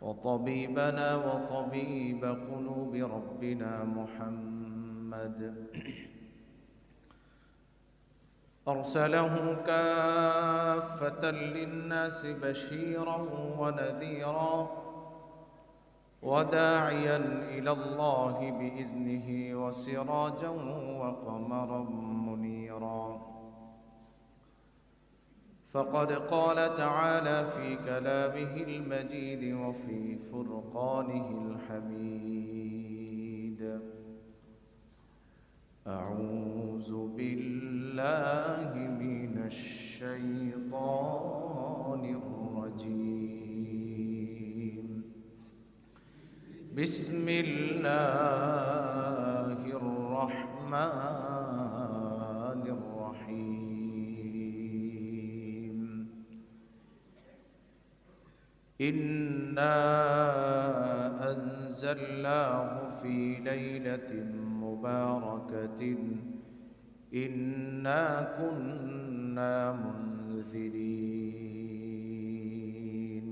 وطبيبنا وطبيب قلوب ربنا محمد أرسله كافة للناس بشيرا ونذيرا وداعيا إلى الله بإذنه وسراجا وقمرا منيرا. فقد قال تعالى في كلامه المجيد وفي فرقانه الحميد: أعوذ بالله من الشيطان الرجيم. بسم الله الرحمن الرحيم. إنا أنزلناه في ليلة مباركة إنا كنا منذرين.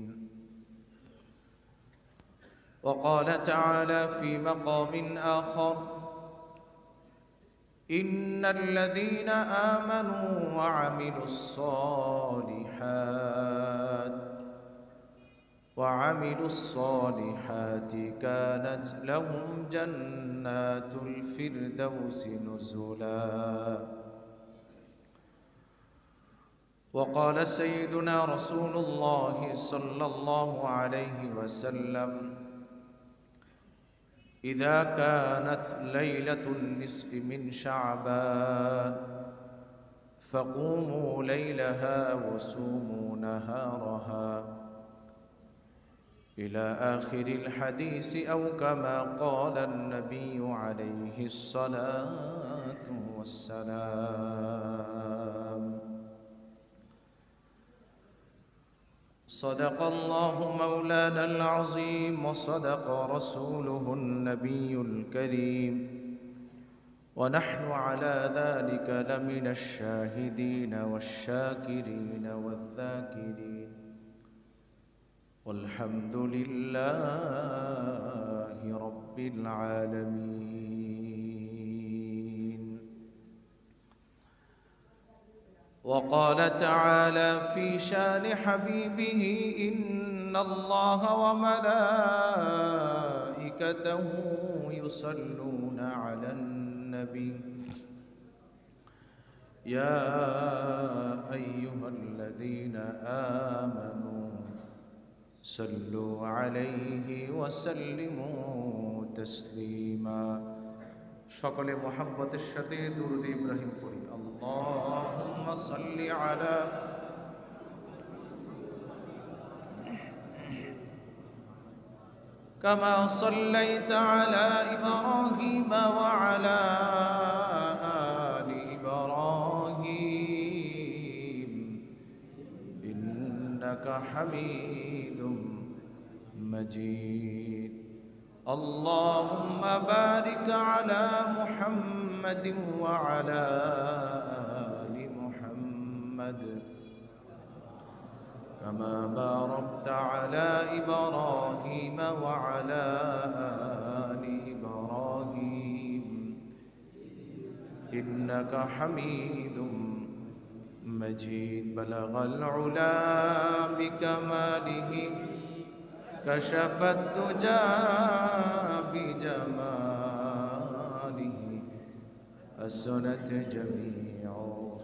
وقال تعالى في مقام آخر: إن الذين آمنوا وعملوا الصالحات كانت لهم جنات الفردوس نزلا. وقال سيدنا رسول الله صلى الله عليه وسلم: إذا كانت ليلة النصف من شعبان فقوموا ليلها وصوموا نهارها، إلى آخر الحديث، أو كما قال النبي عليه الصلاة والسلام. صدق الله مولانا العظيم وصدق رسوله النبي الكريم، ونحن على ذلك لمن الشاهدين والشاكرين والذاكرين، والحمد لله رب العالمين. وقال تعالى في شان حبيبه: إن الله وملائكته يصلون على النبي يا أيها الذين آمنوا صلوا عليه وسلموا تسليما। সকলে মুহাব্বতের সাথে দুরূদ ইব্রাহিম পড়ি। আল্লাহুম্মা সাল্লি আলা কামা সাল্লাইতা আলা ইব্রাহিম ওয়া আলা আলি ইব্রাহিম ইন্নাকা হামিদুম মাজিদ। اللهم بارك على محمد وعلى آل محمد كما باركت على إبراهيم وعلى آل إبراهيم إنك حميد مجيد. بلغ العلا بكماله كشف الدجى بجماله حسنت جميع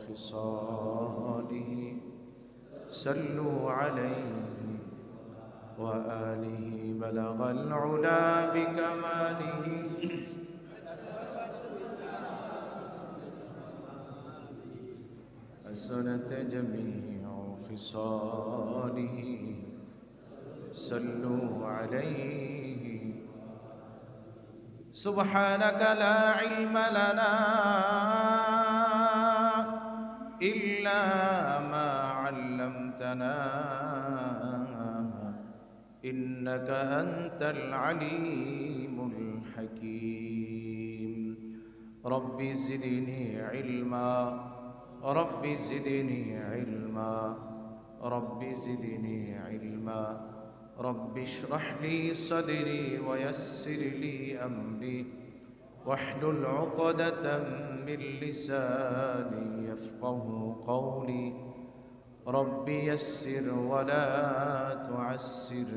خصاله صلوا عليه وآله. بلغ العلا بكماله حسنت جميع خصاله صلوا عليه. سبحانك لا علم لنا إلا ما علمتنا إنك أنت العليم الحكيم. رب زدني علما رب زدني علما رب زدني علما رب اشرح لي صدري ويسر لي أمري واحلل عقدة من لساني يفقه قولي رب يسر ولا تعسر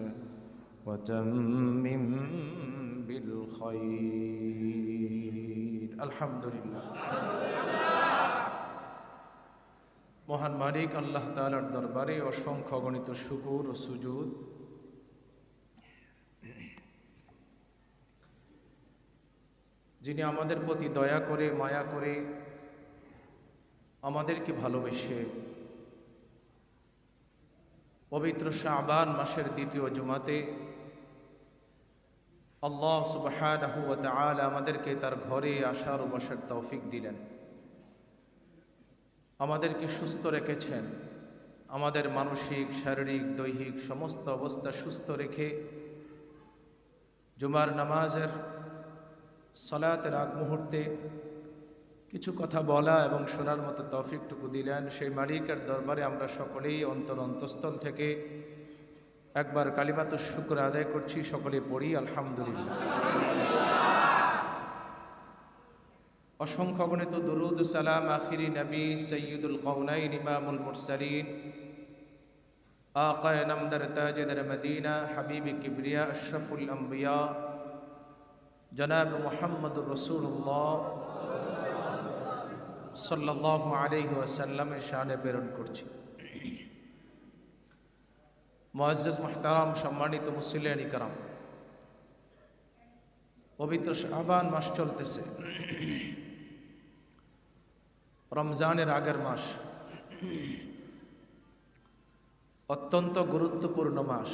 وتمم بالخير الحمد لله মহান মালিক আল্লাহ তাআলার দরবারে অসংখ্য অগণিত শুকর ও সুজুদ। যিনি আমাদের প্রতি দয়া করে মায়া করে আমাদেরকে ভালোবেসে পবিত্র শাবান মাসের দ্বিতীয় জুমাতে আল্লাহ সুবহানাহু ওয়া তাআলা আমাদেরকে তার ঘরে আসার ও বসার তৌফিক দিলেন, আমাদেরকে সুস্থ রেখেছেন, আমাদের মানসিক শারীরিক দৈহিক সমস্ত অবস্থা সুস্থ রেখে জুমার নামাজের সালাতের আগ মুহূর্তে কিছু কথা বলা এবং শোনার মতো তৌফিকটুকু দিলেন। সেই মালিকের দরবারে আমরা সকলেই অন্তঃস্থল থেকে একবার কালিমাতুশ শুকর আদায় করছি, সকলে পড়ি আলহামদুলিল্লাহ। অসংখ্য গণিত দুরুদ সালাম আখিরি নবী সৈয়দুল কওনাইন ইমামুল মুরসালিন আকা নামদার তাজদার মদিনা হাবিব কিবরিয়া আশরাফুল আম্বিয়া জনাব মুহাম্মদুর রাসূলুল্লাহ সাল্লাল্লাহু আলাইহি ওয়াসাল্লামের শানে প্রেরণ করছি। মুআজ্জাজ মুহতারাম সম্মানিত মুসলিয়ান ইকরাম, পবিত্র শাবান মাস চলতেছে, রমজানের আগের মাস, অত্যন্ত গুরুত্বপূর্ণ মাস।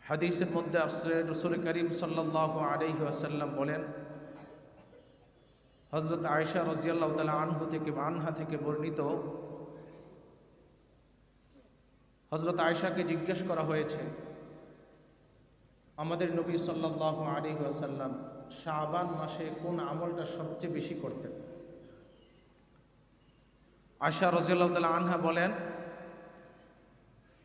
হাদিসের মধ্যে আসছে রাসূল করিম সাল্লাল্লাহু আলাইহি ওয়াসাল্লাম বলেন, হযরত আয়েশা রাদিয়াল্লাহু তাআলা আনহা থেকে বর্ণিত, হযরত আয়েশাকে জিজ্ঞেস করা হয়েছে আমাদের নবী সাল্লাল্লাহু আলাইহি ওয়াসাল্লাম শাবান মাসে কোন আমলটা সবচেয়ে বেশি করতেন। আয়েশা রাদিয়াল্লাহু তাআলা আনহা বলেন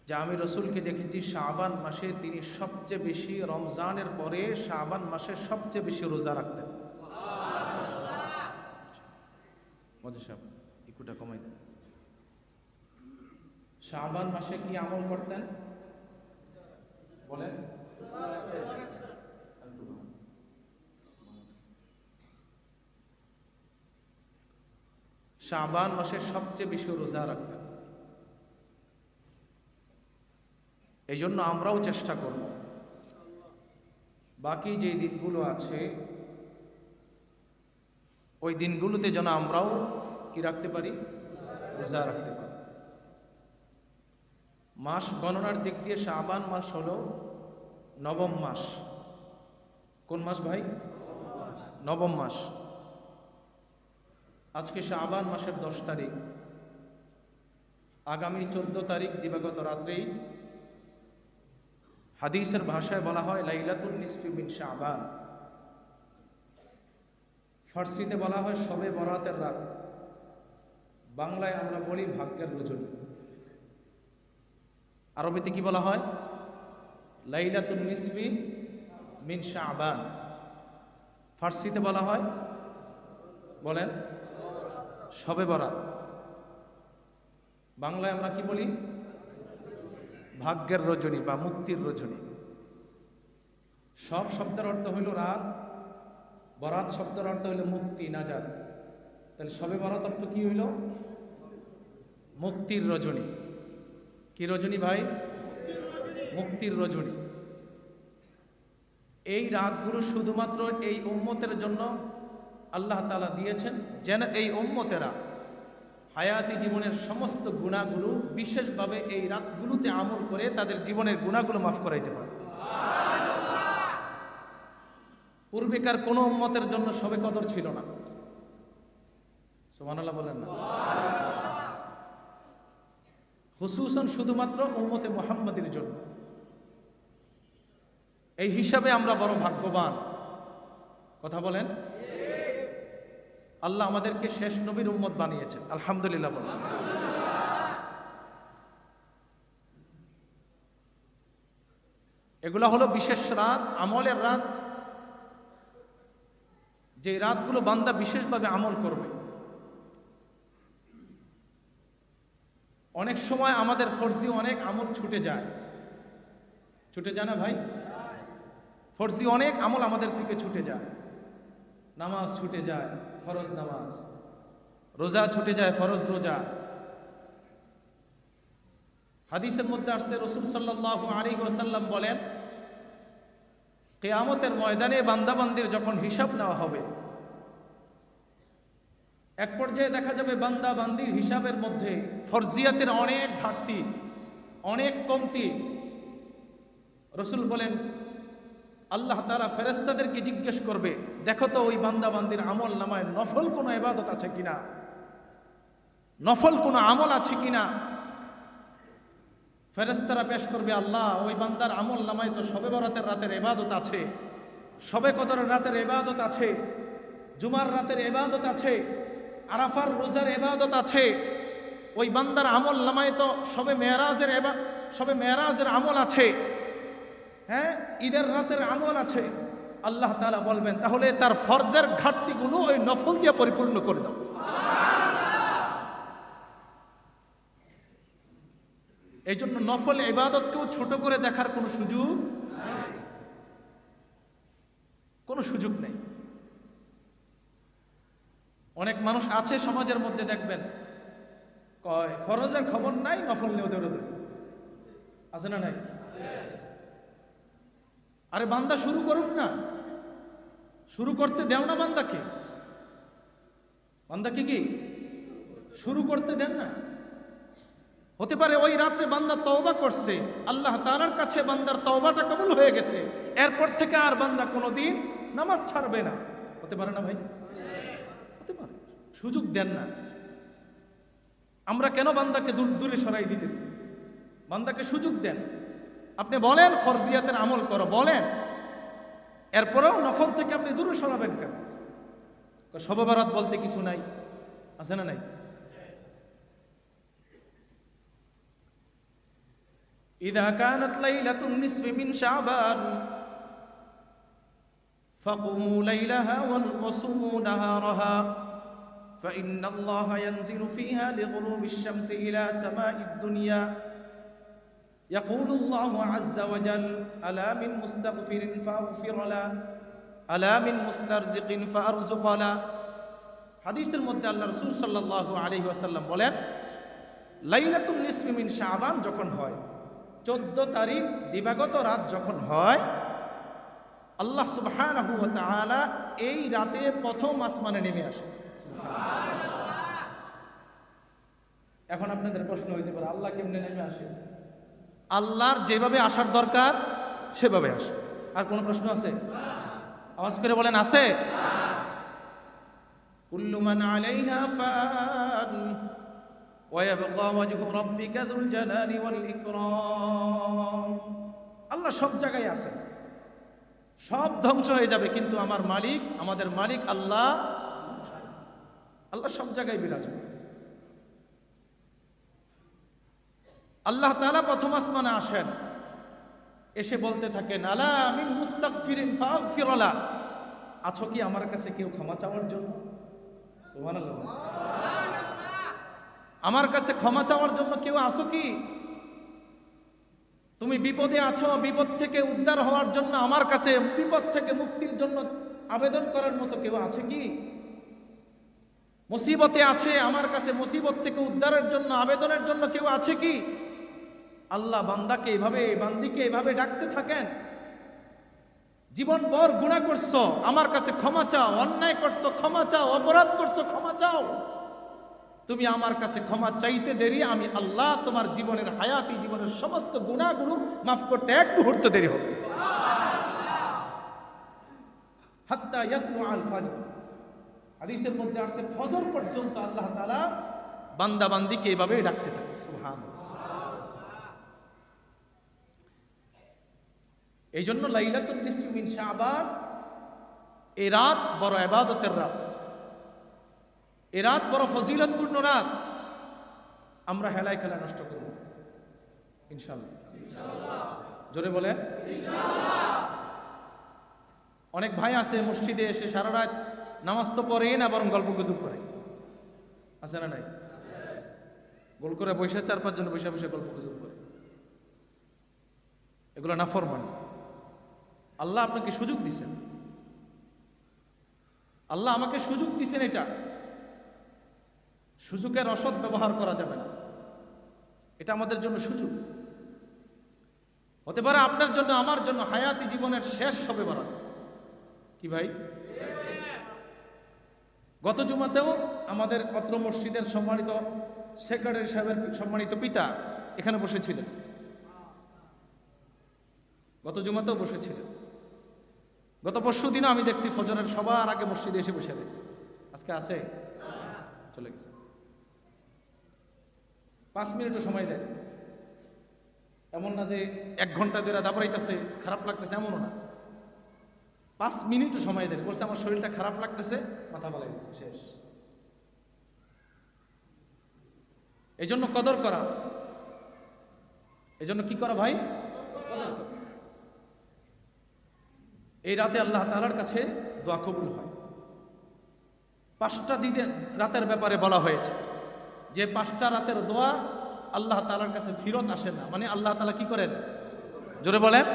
যে আমি রাসূলকে দেখেছি শাবান মাসে তিনি সবচেয়ে বেশি, রমজানের পরে শাবান মাসে সবচেয়ে বেশি রোজা রাখতেন। মজা সাহেব একটুটা কমাই দেন। শাবান মাসে কি আমল করতেন বলেন? শাবান মাসে সবচেয়ে বেশি রোজা রাখতেন। এই জন্য আমরাও চেষ্টা করব বাকি যে দিনগুলো আছে ওই দিনগুলোতে যেন আমরাও কি রাখতে পারি, রোজা রাখতে পারি। মাস গণনার দিক দিয়ে শাবান মাস হলো নবম মাস। কোন মাস ভাই? নবম মাস। আজকে শাবান মাসের 10 তারিখ, আগামী 14 তারিখ দিবাগত রাত্রেই হাদিসের ভাষায় বলা হয় লাইলাতুন নিসফি মিন শাবান, ফার্সিতে বলা হয় শবে বরাতের রাত, বাংলায় আমরা বলি ভাগ্যের রজনী। আরবিতে কি বলা হয়? লাইলাতুন নিসফি মিন শাবান। ফার্সিতে বলা হয়, বলেন, শবে বরাত। বাংলায় আমরা কি বলি? ভাগ্যের রজনী বা মুক্তির রজনী। সব শব্দের অর্থ হইল রাত, বরাত শব্দের অর্থ হইল মুক্তি, নাজাত। তাহলে শবে বরাত অর্থ কি হইল? মুক্তির রজনী। কি রজনী ভাই? মুক্তির রজনী। এই রাতগুলো শুধুমাত্র এই উম্মতের জন্য আল্লাহ তাআলা দিয়েছেন, যেন এই উম্মতেরা হায়াতি জীবনের সমস্ত গুনাহগুলো বিশেষভাবে এই রাতগুলোতে আমল করে তাদের জীবনের গুনাহগুলো মাফ করাইতে পারে। পূর্বেকার কোনো উম্মতের জন্য শবে কদর ছিল না। সুবহানাল্লাহ বলেন না? হুসুসান শুধুমাত্র উম্মতে মুহাম্মাদের জন্য। এই হিসাবে আমরা বড় ভাগ্যবান। কথা বলেন? আল্লাহ আমাদেরকে শেষ নবীর উম্মত বানিয়েছেন, আলহামদুলিল্লাহ বলেন। এগুলো হলো বিশেষ রাত, আমলের রাত, যে রাতগুলো বান্দা বিশেষভাবে আমল করবে। অনেক সময় আমাদের ফরজি অনেক আমল ছুটে যায় না ভাই? ফরজি অনেক আমল আমাদের থেকে ছুটে যায়। নামাজ ছুটে যায়, ফরজ নামাজ, রোজা ছুটে যায়, ফরজ রোজা। হাদিসের মধ্যে আসছে রাসূল সাল্লাল্লাহু আলাইহি ওয়াসাল্লাম বলেন, কিয়ামতের ময়দানে বান্দাবান্দির যখন হিসাব নেওয়া হবে, এক পর্যায়ে দেখা যাবে বান্দা বান্দির হিসাবের মধ্যে ফরজিয়াতের অনেক ঘাটতি, অনেক কমতি। রাসূল বলেন, আল্লাহ তাআলা ফেরেশতাদেরকে জিজ্ঞেস করবে, দেখো তো ওই বান্দা বান্দির আমল নামায় নফল কোনো ইবাদত আছে কিনা, নফল কোনো আমল আছে কিনা। ফেরেশতারা পেশ করবে, আল্লাহ ওই বান্দার আমল নামায় তো শবে বরাতের রাতের ইবাদত আছে, শবে কদরের রাতের ইবাদত আছে, জুমার রাতের ইবাদত আছে, আরাফার রোজার ইবাদত আছে। ওই বান্দার আমল নামায় তো শবে মেরাজের আমল আছে, হ্যাঁ, ঈদের রাতের আমল আছে। আল্লাহ তাআলা বলবেন, তাহলে তার ফরজের ঘাটতিগুলো ওই নফল দিয়ে পরিপূর্ণ করে দাও। এই জন্য নফল ইবাদতকেও ছোট করে দেখার কোনো সুযোগ নেই। অনেক মানুষ আছে সমাজের মধ্যে, দেখবেন কয় ফরজের খবর নাই, নফল নিয়ে দৌড়াদৌড়ি, আছে না নাই? আরে বান্দা শুরু করুক না, শুরু করতে দেও না বান্দাকে কি শুরু করতে দেন না। হতে পারে ওই রাত্রে বান্দা তওবা করছে, আল্লাহ তাআলার কাছে বান্দার তওবাটা কবুল হয়ে গেছে, এরপর থেকে আর বান্দা কোনোদিন নামাজ ছাড়বে না। হতে পারে না ভাই? হতে পারে। সুযোগ দেন না। আমরা কেন বান্দাকে দূরে সরাই দিতেছি? বান্দাকে সুযোগ দেন। আপনি বলেন ফরজিয়াতের আমল করো, বলেন, এরপরেও নফল থেকে আপনি দূরে সরাবেন কেন? শবে বরাত বলতে কিছু নাই, আছে না নাই? ইযা কানাত লাইলাতুন নিসফি মিন শাবান ফাকুমু লাইলাহা ওয়া সুমু নাহারাহা فإن الله ينزل فيها لغروب الشمس إلى سماء الدنيا يقول الله عز وجل ألا من مستغفر فأغفر له ألا من مسترزق فأرزق له। হাদিসের মধ্যে আল্লাহ রাসূল সাল্লাল্লাহু আলাইহি ওয়াসাল্লাম বলেন, লাইলাতুন নিসফি মিন শাবান যখন হয়, 14 তারিখ দিবাগত রাত যখন হয়, আল্লাহ সুবহানাহু ওয়া তাআলা এই রাতে প্রথম আসমানে নেমে আসে। এখন আপনাদের প্রশ্ন হইতে পারে, আল্লাহ কেমনে নেমে আসে? আল্লাহর যেভাবে আসার দরকার সেভাবে আসে। আর কোনো প্রশ্ন আছে? আওয়াজ করে বলেন, আছে? কুল্লু মান আলাইহা ফান ওয়া ইয়াবকা ওয়াজহু রাব্বিকা যুল জালালি ওয়াল ইকরাম। আল্লাহ সব জায়গায় আছে, সব ধ্বংস হয়ে যাবে, কিন্তু আমার মালিক, আমাদের মালিক আল্লাহ সব জায়গায় বিরাজমান। আল্লাহ তাআলা প্রথম আসমানে আসেন, এসে বলতে থাকেন, আলা মিন মুস্তাগফিরিন ফাগফির লা, আছো কি আমার কাছে কেউ ক্ষমা চাওয়ার জন্য? সুবহানাল্লাহ। আমার কাছে ক্ষমা চাওয়ার জন্য কেউ আছো কি? তুমি বিপদে আছো, বিপদ থেকে উদ্ধার হওয়ার জন্য আমার কাছে, বিপদ থেকে মুক্তির জন্য আবেদন করার মতো কেউ আছে কি? মুসিবতে আছে, আমার কাছে মুসিবত থেকে উদ্ধারের জন্য আবেদনের জন্য কেউ আছে কি? আল্লাহ বান্দাকে এভাবে, বান্দিকে এভাবে ডাকতে থাকেন, জীবন ভর গুনাহ করছো, আমার কাছে ক্ষমা চাও, অন্যায় করছো ক্ষমা চাও, অপরাধ করছো ক্ষমা চাও, তুমি আমার কাছে ক্ষমা চাইতে দেরি, আমি আল্লাহ তোমার জীবনের হায়াতি, জীবনের সমস্ত গুনাহগুলো মাফ করতে এক মুহূর্ত দেরি হবে। হাত্তা ইয়াতলু আল ফাজর, হাদিসের মধ্যে আসছে ফজর পর্যন্ত আল্লাহ তাআলা বান্দা বান্দিকে এভাবে ডাকতে থাকে। সুবহানাল্লাহ। এই জন্য লাইলাতুন নিসফি মিন শাবান, এই রাত বড় ইবাদতের রাত, এই রাত বড় ফজিলতপূর্ণ রাত। আমরা হেলায় খেলা নষ্ট করব ইনশাআল্লাহ। জোরে বলে। অনেক ভাই আছে মসজিদে এসে সারা রাত নামাজ তো পড়ে না, বরং গল্প গুজব করে, আছে না নাই? গোল করে বৈশা 4-5 জন বৈশা বৈশা গল্প গুজব করে, এগুলো নাফরমানি। আল্লাহ আপনাকে সুযোগ দিছেন, আল্লাহ আমাকে সুযোগ দিছেন, এটা সুযোগের অসৎ ব্যবহার করা যাবে না, এটা আমাদের জন্য সুযোগ। হতে পারে আপনার জন্য আমার জন্য হায়াতি জীবনের শেষ শবে বরাত। কি ভাই? গত জুমাতেও আমাদের অত্র মসজিদের সম্মানিত সেক্রেটারি সাহেবের সম্মানিত পিতা এখানে বসেছিলেন, গত জুমাতেও বসেছিলেন। গত পরশু দিনও আমি দেখছি ফজরের সবার আগে মসজিদে এসে বসে রয়েছে। আজকে আছে? চলে গেছে। 5 মিনিটও সময় দেয়, এমন না যে 1 ঘন্টা ধরে দাবড়াইতেছে, খারাপ লাগতেছে, এমনও না। 5 মিনিটও সময় দেয়, বলছে আমার শরীরটা খারাপ লাগতেছে, মাথা ফালাই দিচ্ছে, শেষ। এই জন্য কদর করা, এই জন্য কি করা ভাই? এই রাতে আল্লাহ তাআলার কাছে দোয়া কবুল হয়। 5টা রাতের ব্যাপারে বলা হয়েছে যে 5টা রাতের দোয়া আল্লাহ তাআলার কাছে ফিরত আসে না, মানে আল্লাহ তাআলা কি করেন? জোরে বলেন।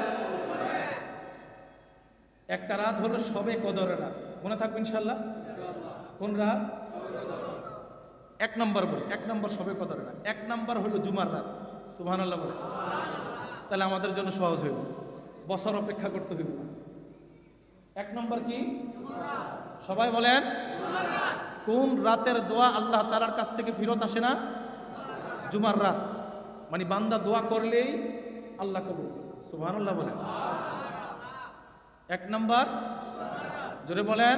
একটা রাত হলো শবে কদরের রাত, মনে থাকবে ইনশাআল্লাহ। কোন রাত? 1 নম্বর বলি, 1 নম্বর শবে কদরের রাত, 1 নম্বর হলো জুমার রাত। সুবহানাল্লাহ বলে। তাহলে আমাদের জন্য সহজ হইব, বছর অপেক্ষা করতে হইব না। 1 নম্বর কি? সবাই বলেন। কোন রাতের দোয়া আল্লাহ তাআলার কাছ থেকে ফিরত আসে না? জুমার রাত। মানে বান্দা দোয়া করলেই আল্লাহ কবুল করে। সুবহানাল্লাহ বলেন। 1 নম্বর, জোরে বলেন।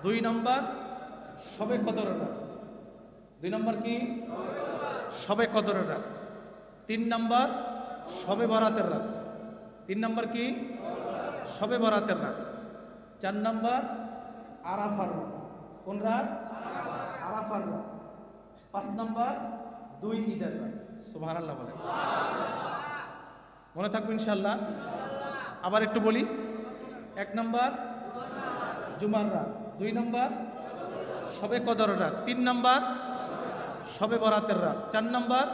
2 নম্বর শবে কদরের রাত। 2 নম্বর কি? শবে কদরের রাত। 3 নম্বর শবে বরাতের রাত। 3 নম্বর কি? শবে বরাতের রাত। 4 নম্বর আরাফার রাত। কোন রাত? আরাফার রাত। 5 নম্বর 2 ঈদের রাত। সুবহানাল্লাহ বলেন। মনে থাকবে ইনশাআল্লাহ। আবার একটু বলি, 1 নম্বর জুমার রাত, 2 নম্বর শবে কদরের রাত, 3 নম্বর শবে বরাতের রাত, 4 নম্বর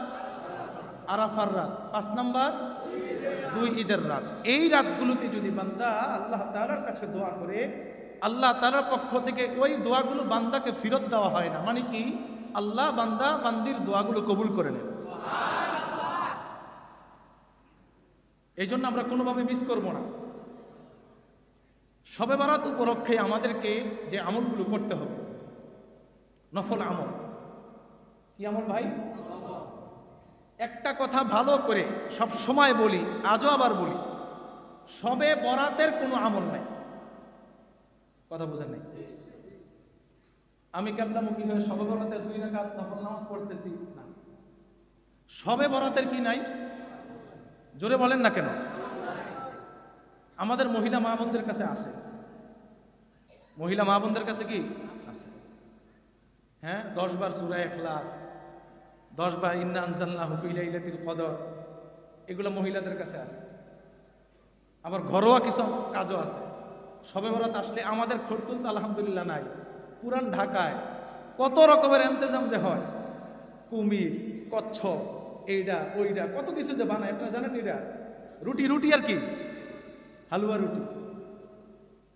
আরাফার রাত, 5 নম্বর 2 ঈদের রাত। এই রাতগুলোতে যদি বান্দা আল্লাহ তাআলার কাছে দোয়া করে, আল্লাহ তাআলার পক্ষ থেকে ওই দোয়াগুলো বান্দাকে ফেরত দেওয়া হয় না। মানে কি? আল্লাহ বান্দা বান্দির দোয়াগুলো কবুল করে নেন। এই জন্য আমরা কোনোভাবে মিস করব না। শবে বরাত উপলক্ষে আমাদেরকে যে আমলগুলো করতে হবে, নফল আমল। কি আমল ভাই? একটা কথা ভালো করে সব সময় বলি, আজও আবার বলি, শবে বরাতের কোনো আমল নাই। কথা বুঝেন নাই? আমি কেবলামুখী হয়ে শবে বরাতের 2 রাকাত নফল নামাজ পড়তেছি না। শবে বরাতের কি নাই? জোরে বলেন না কেন? আমাদের মহিলা মা বোনদের কাছে আছে, মহিলা মা বোনদের কাছে কি আছে? হ্যাঁ, 10 বার সূরা ইখলাস, 10 বার ইন্না আনজালনাহু ফি লাইলাতুল কদর, এগুলো মহিলাদের কাছে আছে। আবার ঘরোয়া কিছু কাজও আছে। শবে বরাত আসলে আমাদের খরতুল আলহামদুলিল্লাহ নাই। পুরান ঢাকায় কত রকমের ইন্তজাম যে হয়, কুমির, কচ্ছপ, এইটা ওইটা কত কিছু যে বানায়, আপনারা জানেন? এটা রুটি, রুটি আর কি হালুয়া রুটি।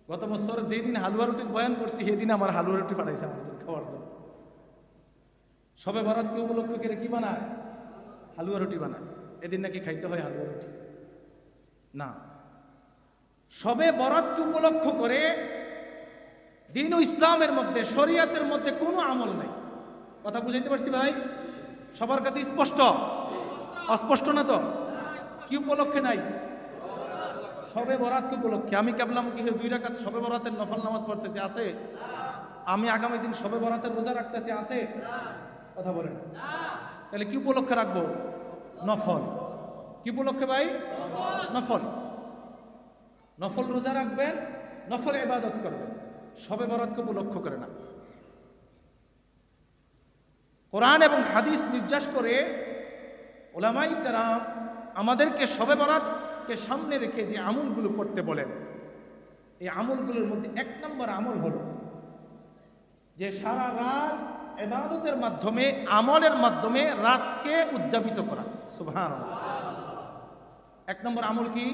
গত বছর যেদিন হালুয়া রুটির বয়ান করছি, সেদিন আমার হালুয়া রুটি পাঠাইছে আমার জন্য খাওয়ার জন্য। শবে বরাতকে উপলক্ষ করে কি বানায়? হালুয়া রুটি বানায়। এদিন নাকি খাইতে হয় হালুয়া রুটি। না, শবে বরাতকে উপলক্ষ করে দ্বীন ও ইসলামের মধ্যে, শরিয়াতের মধ্যে কোনো আমল নাই। কথা বুঝাইতে পারছি ভাই? সবার কাছে স্পষ্ট? অস্পষ্ট না তো? কি উপলক্ষে নাই? শবে বরাতকে উপলক্ষে। আমি কেবলামুখী হয়ে 2 রাকাত শবে বরাতের নফল নামাজ পড়তেছি, আছে? আমি আগামী দিন শবে বরাতের রোজা রাখতেছি, আছে? কথা বলেন। তাহলে কি উপলক্ষে রাখবো? নফল। কি উপলক্ষে ভাই? নফল। নফল রোজা রাখবেন, নফল ইবাদত করবেন, শবে বরাতকে উপলক্ষ করে না। কোরআন এবং হাদিস নির্যাস করে উলামায়ে কেরাম আমাদেরকে শবে বরাতকে সামনে রেখে যে আমলগুলো করতে বলেন, এই আমলগুলোর মধ্যে 1 নম্বর আমল হলো যে সারা রাত ইবাদতের মাধ্যমে, আমলের মাধ্যমে রাতকে উদযাপিত করা। সুবহানাল্লাহ। 1 নম্বর আমল কি?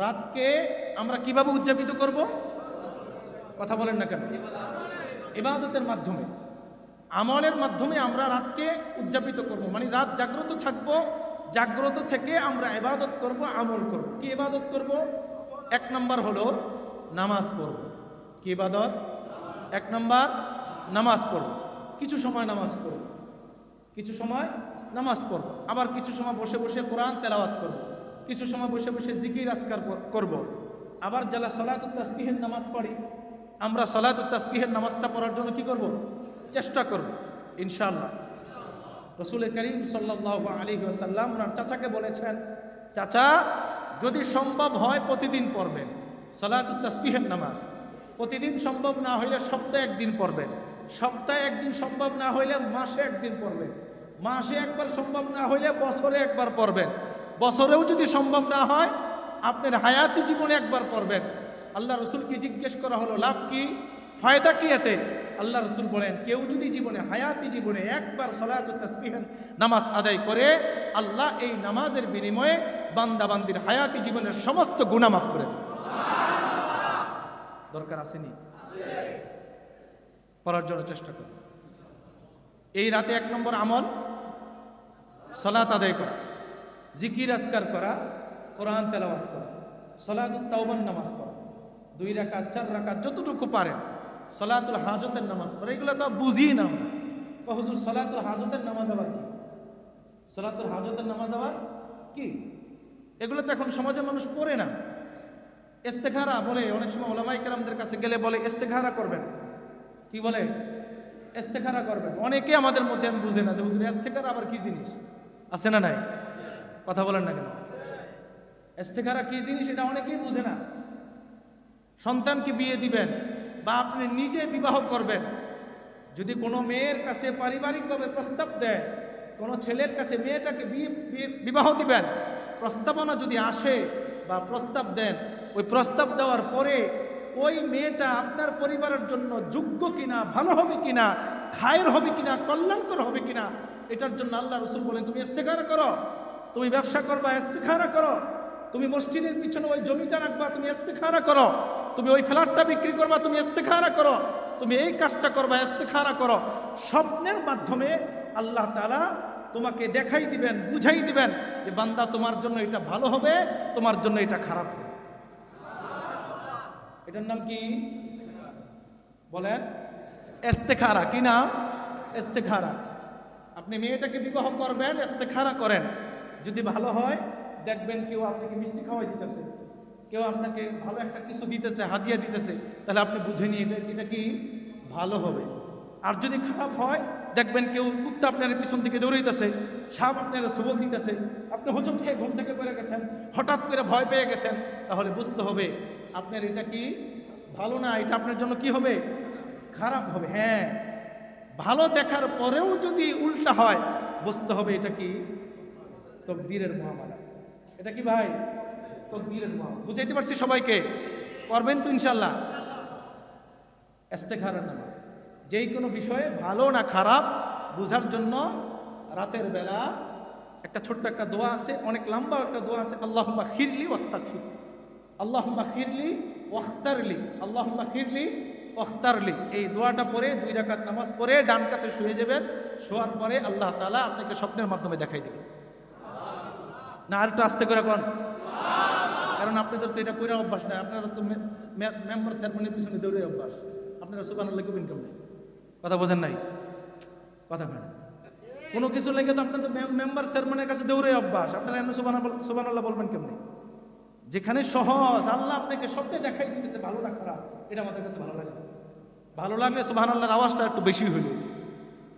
রাতকে আমরা কিভাবে উদযাপিত করব? কথা বলেন না কেন? ইবাদতের মাধ্যমে, আমলের মাধ্যমে আমরা রাতকে উদযাপিত করব, মানে রাত জাগ্রত থাকবো, জাগ্রত থেকে আমরা ইবাদত করব, আমল করব। কি ইবাদত করব? 1 নম্বর হলো নামাজ পড়ব। কি ইবাদত? 1 নম্বর নামাজ পড়ব। কিছু সময় নামাজ পড়ব, কিছু সময় নামাজ পড়ব, আবার কিছু সময় বসে বসে কোরআন তেলাওয়াত করব, কিছু সময় বসে বসে জিকির আজকার করব। আবার যারা সলাতুত তাসবিহের নামাজ পড়ি, আমরা সলাতুত তাসবিহের নামাজটা পড়ার জন্য কি করব? চেষ্টা করব ইনশাআল্লাহ। রাসূল করিম সাল্লাল্লাহু আলাইহি ওয়াসাল্লাম ওনার চাচাকে বলেছেন, চাচা যদি সম্ভব হয় প্রতিদিন পড়বেন সলাতুত তাসবিহের নামাজ। প্রতিদিন সম্ভব না হইলে সপ্তাহে 1 দিন পড়বেন, সপ্তাহে 1 দিন সম্ভব না হইলে মাসে 1 দিন পড়বেন, মাসে একবার সম্ভব না হইলে বছরে একবার পড়বেন, বছরেও যদি সম্ভব না হয় আপনার হায়াতি জীবনে একবার পড়বেন। আল্লাহ রসুলকে জিজ্ঞেস করা হলো লাভ কি, ফায়দা কি এতে? আল্লাহ রসুল বলেন, কেউ যদি জীবনে, হায়াতি জীবনে একবার সলাতুত তাসবিহের নামাজ আদায় করে, আল্লাহ এই নামাজের বিনিময়ে বান্দা বান্দির হায়াতি জীবনের সমস্ত গুনাহ মাফ করে দেন। দরকার আসেনি? পড়ার জন্য চেষ্টা করুন। এই রাতে 1 নম্বর আমল সালাত আদায় করা, জিকির আজকার করা, কোরআন তেলাওয়াত করা, সালাতুত তাওবার নামাজ পড়া, 2 রাকাত 4 রাকাত যতটুকু পারেন, সালাতুল হাজতের নামাজ পড়া। এগুলো তো বুঝি না হুজুর, সালাতুল হাজতের নামাজ আবার কি? সালাতুল হাজতের নামাজ আবার কি? এগুলো তো এখন সমাজের মানুষ পড়ে না। ইস্তেখারা বলে, অনেক সময় ওলামায়ে কেরামদের কাছে গেলে বলে ইস্তেখারা করবেন। কি বলে? ইস্তেখারা করবেন। অনেকে আমাদের মধ্যে বুঝে না যে হুজুর ইস্তেখারা আবার কি জিনিস, আছে না নাই? কথা বলেন না কেন? ইস্তেখারা কি জিনিস এটা অনেকেই বুঝে না। সন্তানকে বিয়ে দিবেন বা আপনি নিজে বিবাহ করবেন, যদি কোনো মেয়ের কাছে পারিবারিকভাবে প্রস্তাব দেয়, কোনো ছেলের কাছে মেয়েটাকে বিবাহ দিবেন, প্রস্তাবনা যদি আসে বা প্রস্তাব দেন, ওই প্রস্তাব দেওয়ার পরে ওই মেয়েটা আপনার পরিবারের জন্য যোগ্য কিনা, ভালো হবে কিনা, খায়ের হবে কিনা, কল্যাণকর হবে কিনা, এটার জন্য আল্লাহ রসুল বলেন তুমি ইস্তেখারা করো। তুমি ব্যবসা করবা, ইস্তেখারা করো। তুমি মসজিদের পিছনে ওই জমিটা রাখবা, তুমি ইস্তেখারা করো। তুমি ওই ফ্ল্যাটটা বিক্রি করবা, তুমি ইস্তেখারা করো। তুমি এই কাজটা করবা, ইস্তেখারা করো। স্বপ্নের মাধ্যমে আল্লাহ তাআলা তোমাকে দেখাই দিবেন, বুঝাই দিবেন যে বান্দা তোমার জন্য এটা ভালো হবে, তোমার জন্য এটা খারাপ হবে। এটার নাম কি বলেন? ইস্তেখারা। কি নাম? ইস্তেখারা। আপনি মেয়েটাকে বিবাহ করবেন, ইস্তেখারা করেন। যদি ভালো হয় দেখবেন কেউ আপনাকে মিষ্টি খাওয়াই দিতেছে, কেউ আপনাকে ভালো একটা কিছু দিতেছে, হাদিয়া দিতেছে, তাহলে আপনি বুঝে নিয়ে এটা কি ভালো হবে। আর যদি খারাপ হয় দেখবেন কেউ কুত্তা আপনার পিছন থেকে দৌড়াইতেছে, সাপ আপনার সবল দিতেছে, আপনি হোঁচট খেয়ে ঘুম থেকে পড়ে গেছেন, হঠাৎ করে ভয় পেয়ে গেছেন, তাহলে বুঝতে হবে আপনার এটা কি ভালো না, এটা আপনার জন্য কি হবে? খারাপ হবে। হ্যাঁ, ভালো দেখার পরেও যদি উল্টা হয় বুঝতে হবে এটা কি তাকদীরের মুআমালা। এটা কি ভাই? তাকদীরের মুআমালা। বুঝাইতে পারছি সবাইকে? করবেন তো ইনশাআল্লাহ? ইস্তেখারার নামাজ যেই কোনো বিষয়ে ভালো না খারাপ বোঝার জন্য রাতের বেলা একটা ছোট্ট একটা দোয়া আছে, অনেক লম্বা একটা দোয়া আছে, আল্লাহুম্মা খিরলি ওয়াস্তাগফির, আল্লাহুম্মা খিরলি ওয়াখতারলি, আল্লাহুম্মা খিরলি ওয়াখতারলি। এই দোয়াটা পড়ে 2 রাকাত নামাজ পড়ে ডান কাতে শুয়ে যাবেন। শোয়ার পরে আল্লাহ তাআলা আপনাকে স্বপ্নের মাধ্যমে দেখাই দেবেন। না আর একটু আস্তে করে কোন, কারণ আপনাদের তো এটা কইরা অভ্যাস নাই, আপনারা তো মেম্বার সেরেমনির পিছনে দৌড়ে অভ্যাস। আপনারা সুবহানাল্লাহ কইবেন কেমনে? কথা বোঝেন নাই? কথা বলেন। কোনো কিছু লেগে তো আপনাদের মেম্বার সেরেমনির কাছে দৌড়ে অভ্যাস, আপনারা এমনি সুবহানাল্লাহ বলবেন কেমনে? যেখানে সহজ, আল্লাহ আপনাকে স্বপ্নে দেখাই দিতেছে, ভালো না খারাপ, এটা আমাদের কাছে ভালো লাগে। ভালো লাগলে সুবহানাল্লাহর আওয়াজটা একটু বেশি হইল।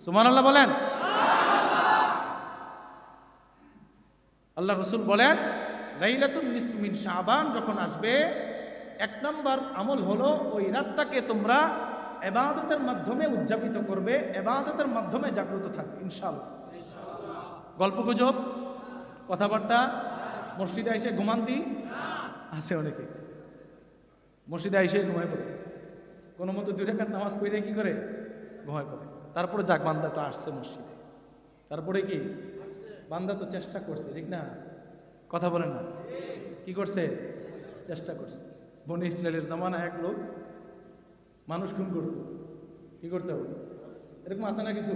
সুবহানাল্লাহ বলেন। আল্লাহ রসুল বলেন লাইলাতুন নিসফি মিন শাবান যখন আসবে, 1 নম্বর আমল হলো ওই রাতটাকে তোমরা ইবাদতের মাধ্যমে উদযাপিত করবে, ইবাদতের মাধ্যমে জাগ্রত থাকবে ইনশাআল্লাহ। গল্প গুজব কথাবার্তা, মসজিদে এসে ঘুমান্তি আছে অনেকে, মসজিদে এসে ঘুমায় পড়ে, কোনো মতো 2 রাকাত নামাজ পড়ে কি করে ঘুমায় পড়ে। তারপরে যাক বান্দা তো আসছে মসজিদে, তারপরে কি বান্দা তো চেষ্টা করছে, ঠিক না? কথা বলেন না, কি করছে? চেষ্টা করছে। বনি ইসরায়েলের জামানায় এক লোক মানুষ খুন করত, কি করতে হবে, এরকম আছে না কিছু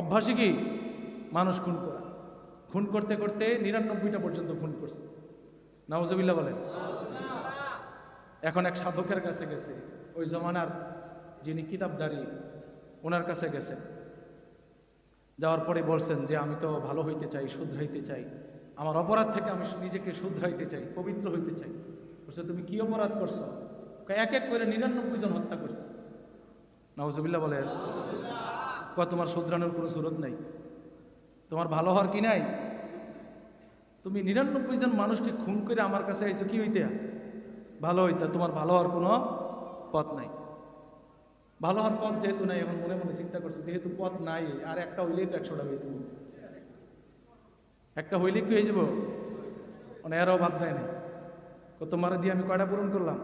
অভ্যাসই, কি মানুষ খুন করা। খুন করতে করতে 99টা পর্যন্ত খুন করছে। নাউজুবিল্লাহ বলেন। এখন এক সাধকের কাছে গেছে, ওই জমানার যিনি কিতাবদারি, ওনার কাছে গেছে। যাওয়ার পরে বলছেন যে আমি তো ভালো হইতে চাই, শুধরাইতে চাই, আমার অপরাধ থেকে আমি নিজেকে শুধরাইতে চাই, পবিত্র হইতে চাই। বলছে তুমি কি অপরাধ করছো? এক এক করে 99 জন হত্যা করছে। নাউজুবিল্লাহ বলেন। তোমার শুধরানোর কোনো সুরত নাই, তোমার ভালো হওয়ার কি নাই? তুমি 99 জন মানুষকে খুন করে আমার কাছে আইছো কি হইতে? ভালো হইতা। তোমার ভালো হওয়ার কোনো পথ নাই। ভালো হওয়ার পথ যেহেতু নাই, এখন মনে মনে চিন্তা করছে যেহেতু পথ নাই, আর একটা হইলেই তো 100টা হয়ে যাব। একটা হইলে কি হয়ে যাব? মানে এরাও বাদ দেয় না। তোমার দিয়ে আমি কয়টা পূরণ করলাম?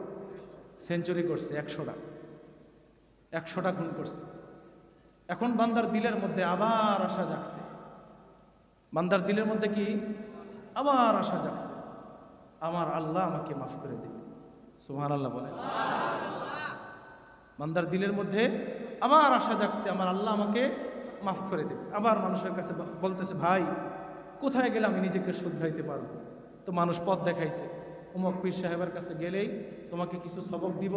সেঞ্চুরি করছে, 100টা খুন করছে। এখন বান্দার দিলের মধ্যে আবার আশা জাগছে। বান্দার দিলের মধ্যে কি আবার আশা জাগছে, আমার আল্লাহ আমাকে মাফ করে দেবে। সুবহানাল্লাহ বলে। বান্দার দিলের মধ্যে আবার আশা জাগছে, আমার আল্লাহ আমাকে মাফ করে দেবে। আবার মানুষের কাছে বলতেছে, ভাই কোথায় গেলে আমি নিজেকে শুধরাইতে পারবো? তো মানুষ পথ দেখাইছে, অমুক পীর সাহেবের কাছে গেলেই তোমাকে কিছু সবক দিব,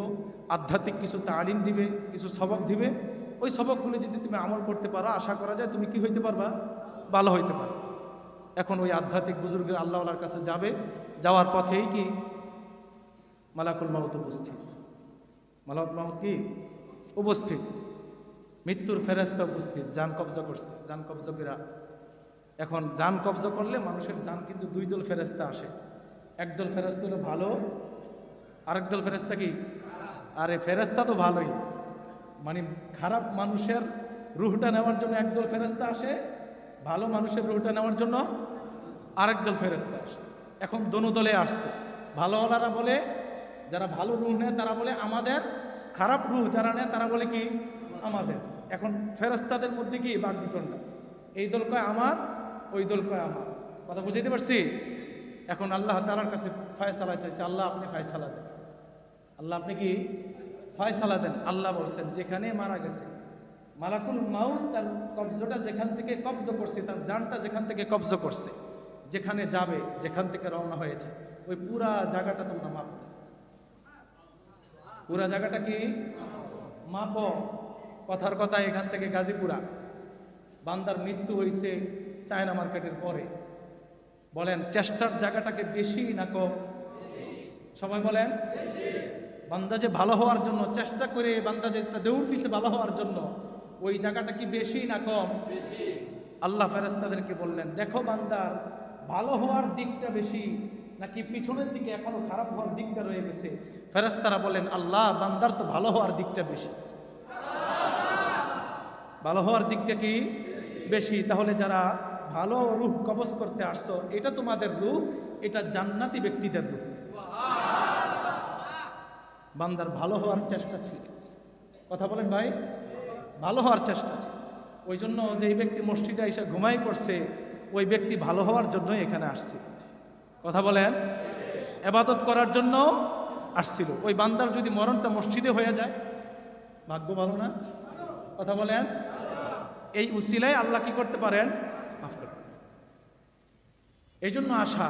আধ্যাত্মিক কিছু তালিম দিবে, কিছু সবক দিবে। ওই সবকগুলো যদি তুমি আমল করতে পারো, আশা করা যায় তুমি কি হইতে পারবা? ভালো হইতে পারো। এখন ওই আধ্যাত্মিক বুজুর্গের আল্লাহওয়ালার কাছে যাবে, যাওয়ার পথেই কি মালাকুল মাউত উপস্থিত। মালাকুল মাউত কি উপস্থিত, মৃত্যুর ফেরেশতা উপস্থিত, জান কবজা করছে। জান কবজকেরা এখন জান কবজা করলে মানুষের জান কিন্তু 2 দল ফেরেশতা আসে। একদল ফেরেশতা হলো ভালো, আরেক দল ফেরেশতা কি? আরে ফেরেশতা তো ভালোই, মানে খারাপ মানুষের রুহটা নেওয়ার জন্য একদল ফেরেশতা আসে, ভালো মানুষের রুহটা নেওয়ার জন্য আরেক দল ফেরেশতা আসে। এখন দোনো দলে আসছে। ভালোওয়ালারা বলে, যারা ভালো রুহ নেয় তারা বলে আমাদের, খারাপ রুহ যারা নেয় তারা বলে কি আমাদের। এখন ফেরেশতাদের মধ্যে কি বাকবিতণ্ডা, এই দল কয় আমার, ওই দল কয় আমার। কথা বুঝাইতে পারছি? এখন আল্লাহ তাআলার কাছে ফয়সালা চাইছে, আল্লাহ আপনি ফয়সালা দেন। আল্লাহ আপনি কি ফয়সালা দেন। আল্লাহ বলছেন যেখানে মারা গেছে, মালাকুল মাউত তার কবজটা যেখান থেকে কবজ করছে, তার জানটা যেখান থেকে কবজ করছে, যেখানে যাবে, যেখান থেকে রওনা হয়েছে, ওই পুরা জায়গাটা তোমরা মাপো। পুরা জায়গাটা কি মাপো। কথার কথা, এখান থেকে গাজীপুরা, বান্দার মৃত্যু হয়েছে চায়না মার্কেটের পরে। বলেন চেষ্টার জায়গাটাকে বেশি না কম? সবাই বলেন। বান্দা যে ভালো হওয়ার জন্য চেষ্টা করে, বান্দা যে দৌড় দিছে ভালো হওয়ার জন্য, ওই জায়গাটা কি বেশি না কম? আল্লাহ ফেরেশতাদেরকে বললেন, দেখো বান্দার ভালো হওয়ার দিকটা বেশি নাকি পিছনের দিকে এখনো খারাপ হওয়ার দিকটা রয়ে গেছে? ফেরেশতারা বলেন, আল্লাহ বান্দার তো ভালো হওয়ার দিকটা বেশি। ভালো হওয়ার দিকটা কি বেশি? তাহলে যারা ভালো রূহ কবজ করতে আসছো, এটা তোমাদের রূহ, এটা জান্নাতি ব্যক্তিদের রূহ। বান্দার ভালো হওয়ার চেষ্টা ছিল। কথা বলেন ভাই, ভালো হওয়ার চেষ্টা ছিল। ওই জন্য যেই ব্যক্তি মসজিদে এসে ঘুমাই পড়ছে, ওই ব্যক্তি ভালো হওয়ার জন্যই এখানে আসছে। কথা বলেন, ইবাদত করার জন্য আসছিল। ওই বান্দার যদি মরণটা মসজিদে হয়ে যায়, ভাগ্য ভালো না? কথা বলেন। এই উসিলায় আল্লাহ কি করতে পারেন? মাফ করতে পারেন। এই জন্য আসা,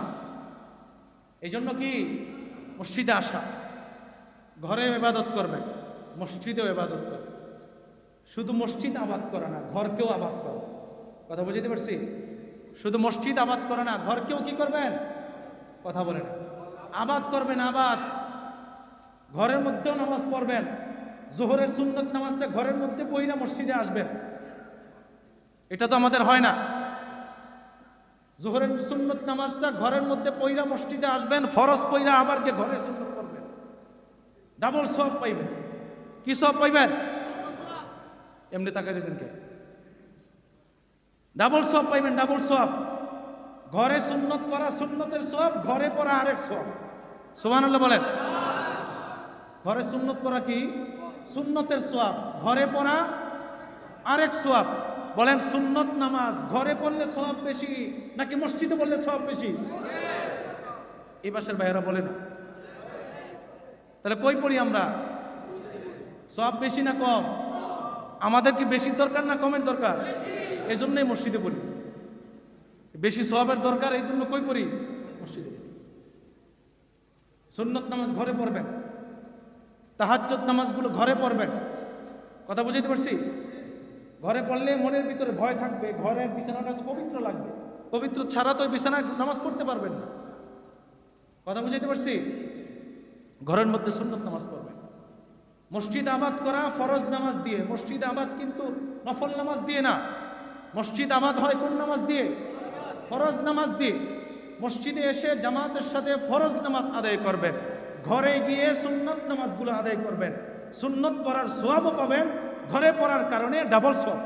এই জন্য কি মসজিদে আসা। ঘরে ইবাদত করবেন, মসজিদেও ইবাদত করবেন। শুধু মসজিদ আবাদ করে না, ঘরকেও আবাদ করবেন। কথা বুঝতে পারছি? শুধু মসজিদ আবাদ করে না, ঘরকেও কি করবেন? কথা বলে না, আবাদ করবেন। আবাদ ঘরের মধ্যেও নামাজ পড়বেন। জোহরের সুন্নত নামাজটা ঘরের মধ্যে পড়িনা মসজিদে আসবেন, এটা তো আমাদের হয় না। জোহরের সুন্নত নামাজটা ঘরের মধ্যে পড়িনা মসজিদে আসবেন, ফরজ পড়িনা আবার গিয়ে ঘরে সুন্নত পড়বেন, ডাবল সওয়াব পাইবেন। কি সওয়াব পাইবেন? এমনি তাকাই দিয়েছেন কে? ডাবল সওয়াব পাইবেন, ডাবল সওয়াব। ঘরে সুন্নত পড়া সুন্নতের সওয়াব, ঘরে পড়া আরেক সওয়াব। সুবহানাল্লাহ বলেন। ঘরে সুন্নত পড়া কি? সুন্নতের সওয়াব, ঘরে পড়া আরেক সওয়াব। বলেন সুন্নত নামাজ ঘরে পড়লে সওয়াব বেশি নাকি মসজিদে পড়লে সওয়াব বেশি? এই পাশের ভাইয়েরা বলে না। তাহলে কই পড়ি আমরা? সওয়াব বেশি না কম? আমাদের কি বেশি দরকার না কমের দরকার? এই জন্যই মসজিদে পড়ি। বেশি সওয়াবের দরকার, এই জন্য কই পড়ি? মসজিদে। সুন্নত নামাজ ঘরে পড়বেন, তাহাজ্জুদ নামাজগুলো ঘরে পড়বেন। কথা বুঝাইতে পারছি? ঘরে পড়লে মনের ভিতরে ভয় থাকবে, ঘরের বিছানাটা তো পবিত্র লাগবে, পবিত্র ছাড়া তো বিছানায় নামাজ পড়তে পারবেন না। কথা বুঝাইতে পারছি? ঘরের মধ্যে সুন্নত নামাজ পড়বেন। মসজিদ আবাদ করা ফরজ নামাজ দিয়ে, মসজিদ আবাদ কিন্তু নফল নামাজ দিয়ে না। মসজিদ আবাদ হয় কোন নামাজ দিয়ে? ফরজ নামাজ দিয়ে। মসজিদে এসে জামাতের সাথে ফরজ নামাজ আদায় করবেন, ঘরে গিয়ে সুন্নত নামাজগুলো আদায় করবেন। সুন্নত পড়ার সওয়াবও পাবেন, ঘরে পড়ার কারণে ডাবল সওয়াব।